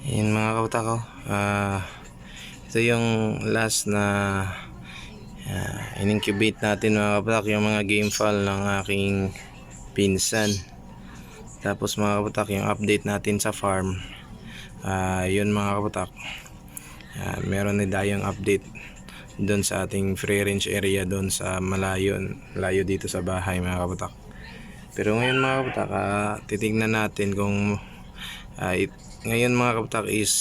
Yun mga kauta ko, ito yung last na in-incubate natin mga kapatak, yung mga game file ng aking pinsan. Tapos mga kapatak, yung update natin sa farm, yun mga kapatak, meron na tayong update doon sa ating free range area doon sa malayo dito sa bahay mga kapatak. Pero ngayon mga kapatak, titignan natin kung ngayon mga kapatak is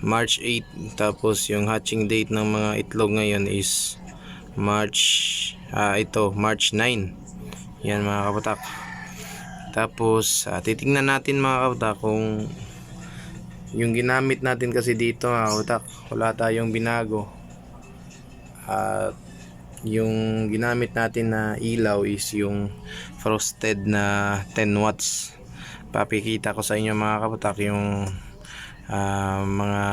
March 8, tapos yung hatching date ng mga itlog ngayon is March 9. Yan mga kapatak. Tapos titignan natin mga kapatak kung yung ginamit natin, kasi dito mga kapatak wala tayong binago. At yung ginamit natin na ilaw is yung frosted na 10 watts. Papikita ko sa inyo mga kapatak yung mga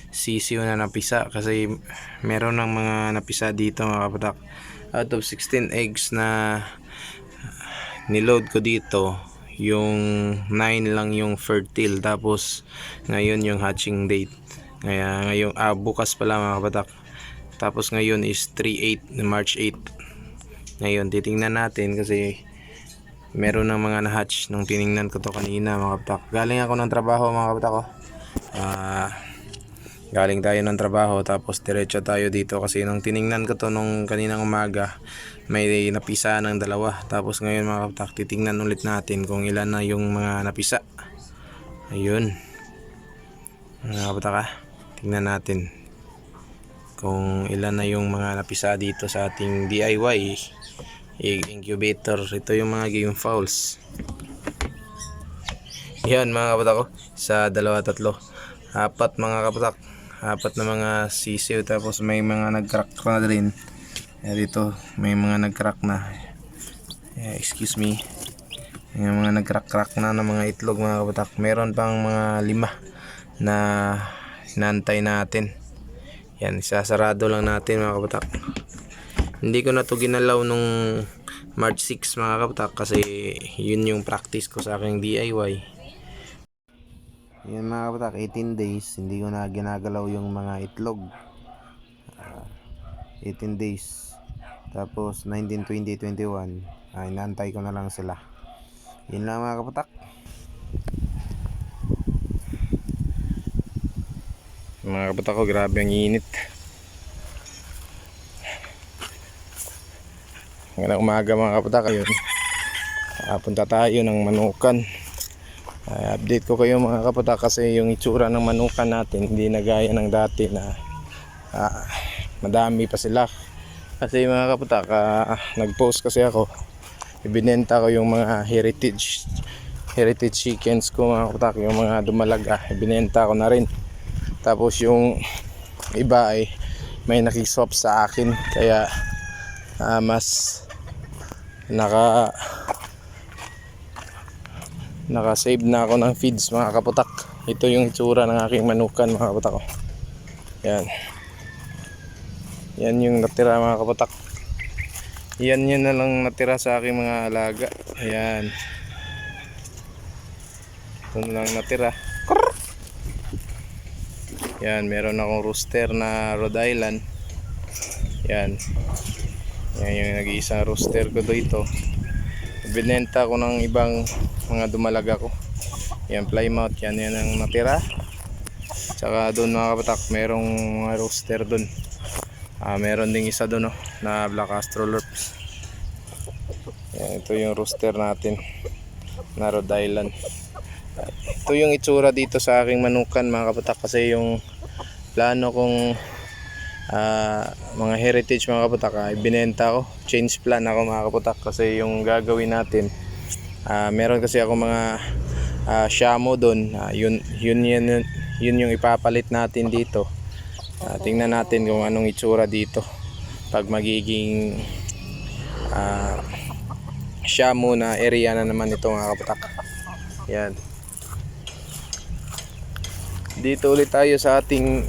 sisiw na napisa, kasi meron ng mga napisa dito mga kapatak. Out of 16 eggs na niload ko dito, yung 9 lang yung fertile, tapos ngayon yung hatching date. Ngayon bukas pala mga kapatak. Tapos ngayon is March 8. Ngayon titingnan natin, kasi meron ng mga na-hatch nung tiningnan ko to kanina mga kapatak. Galing ako ng trabaho mga kapatak ko. Galing tayo ng trabaho, tapos diretso tayo dito, kasi nung tiningnan ko to nung kaninang umaga, may napisa ng 2. Tapos ngayon mga kapatak, titingnan ulit natin kung ilan na yung mga napisa. Ayun mga kapatak, tingnan natin kung ilan na yung mga napisa dito sa ating DIY incubator. Ito yung mga game fowls. Yan mga kapatak ko, 1, 2, 3, 4 mga kapatak, 4 na mga sisiw. Tapos may mga nag-crack na rin. Dito may mga nag-crack na, excuse me, may mga nag-crack na ng mga itlog mga kapatak. Meron pang mga 5 na hinantay natin. Yan, isasarado lang natin mga kapatak. Hindi ko na to ginalaw nung March 6 mga kapatak, kasi yun yung practice ko sa aking DIY. Yan mga kapatak, 18 days hindi ko na ginagalaw yung mga itlog. 18 days. Tapos 19, 20, 21, inantay ko na lang sila. Yun lang mga kapatak. Mga kapatak ko, grabe ang init. Ngayong umaga mga kapatak, ayun, punta tayo ng manukan. Update ko kayo mga kapatak, kasi yung itsura ng manukan natin hindi na gaya ng dati na madami pa sila. Kasi mga kapatak, nag-post kasi ako, ibinenta ko yung mga heritage chickens ko mga kapatak, yung mga dumalaga, ibinenta ko na rin. Tapos yung iba ay may nakiswap sa akin, kaya mas naka-save na ako ng feeds mga kaputak. Ito yung itsura ng aking manukan mga kaputak ko. Yan yung natira mga kaputak. Yan na lang natira sa aking mga alaga. Ayan, ito na lang natira. Yan, meron akong rooster na Rhode Island. Yan yung nag-iisang rooster ko dito. Binenta ko ng ibang mga dumalaga ko. Yan, Plymouth, yan ang natira. Tsaka doon mga kapatak, merong mga rooster doon. Meron ding isa doon na Black Astrolorps. Yan, ito yung rooster natin na Rhode Island. Ito yung itsura dito sa aking manukan mga kapatak, kasi yung plano kong mga heritage mga kapatak, ibinenta ko, change plan ako mga kapatak. Kasi yung gagawin natin, meron kasi ako mga shamo doon, yun yung ipapalit natin dito. Tingnan natin kung anong itsura dito pag magiging shamo na area na naman ito mga kapatak. Yan, dito ulit tayo sa ating,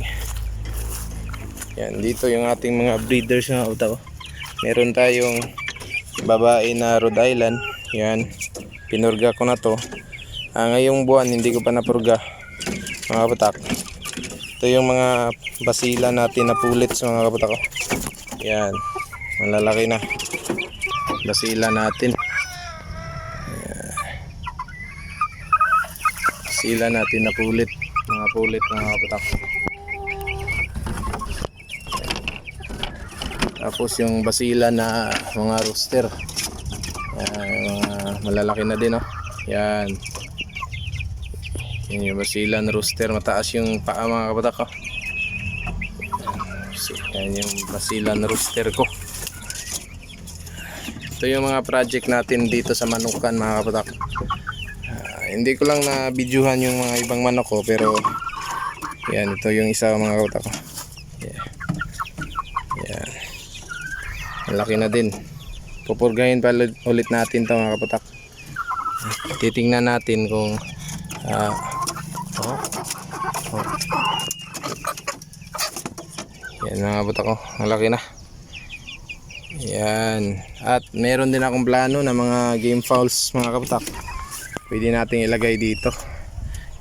yan, dito yung ating mga breeders mga kapatak. Meron tayong babae na Rhode Island. Yan, pinurga ko na to. Ngayong buwan hindi ko pa napurga mga kabatak. Ito yung mga basila natin na pullets mga kabatak ko. Yan, malalaki na basila natin. Basila natin na pulit, mga pulit mga kabatak. Tapos yung basila na mga rooster. Yan, malalaki na din, oh. Yan. Yan yung basila na rooster, mataas yung paa mga kabatak, oh. Yan yung basila na rooster ko. Ito yung mga project natin dito sa manukan mga kabatak. Hindi ko lang na videohan yung mga ibang manok ko, pero yan, ito yung isa mga kabatak ko. Yan. Malaki na din. Pupurgahin pa ulit natin ito mga kabatak. Titingnan natin kung yan mga kabatak ko, malaki na. Yan. At meron din akong plano na mga game fowls mga kabatak. Pwede nating ilagay dito.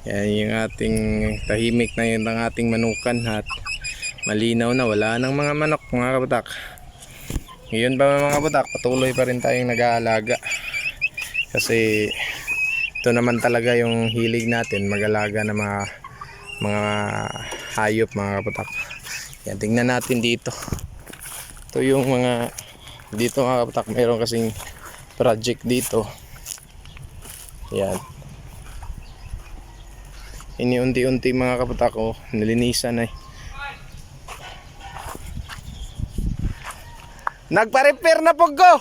Yan yung ating tahimik na yun ng ating manukan. At malinaw na wala nang mga manok mga kabatak. Ngayon pa mga kabatak, patuloy pa rin tayong nag-aalaga. Kasi ito naman talaga yung hilig natin, mag-alaga ng mga hayop mga kabatak. Yan, tingnan natin dito. Ito yung mga dito mga kabatak, mayroon kasing project dito. Yan. Iniunti-unti mga kabatak ko, nilinisan ay. Nagpa-repair na po ko.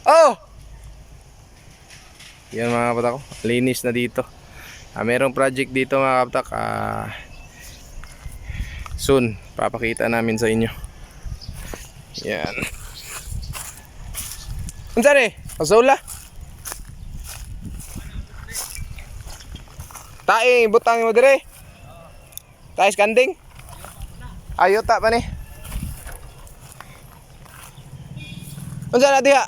Oh. Yan mga kabatak ko, linis na dito. Merong project dito mga kabatak. Soon, papakita namin sa inyo. Yan. Unsari? Pasola? Taing butang mo dire. Taes kanding. Ayo ta pa ni. Unsa na diha?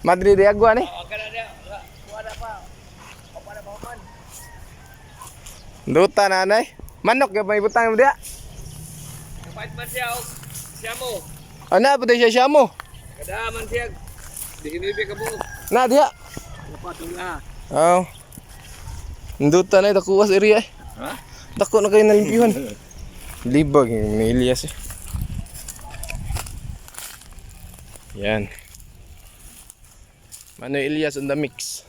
Madrid de agua ni. Duta na anay. Manok gyud may butang mo diha. Kapait man siya og siyamo. Ana pa siya siyamo. Kada man siya. Di inibi ka mo. Na diha. Patong la. Oh. Nduta na ito kuwas area eh. Ha? Dako na kayo nalimpyuhan. Libag ni Elias eh. Yan. Manoy Elias on the mix.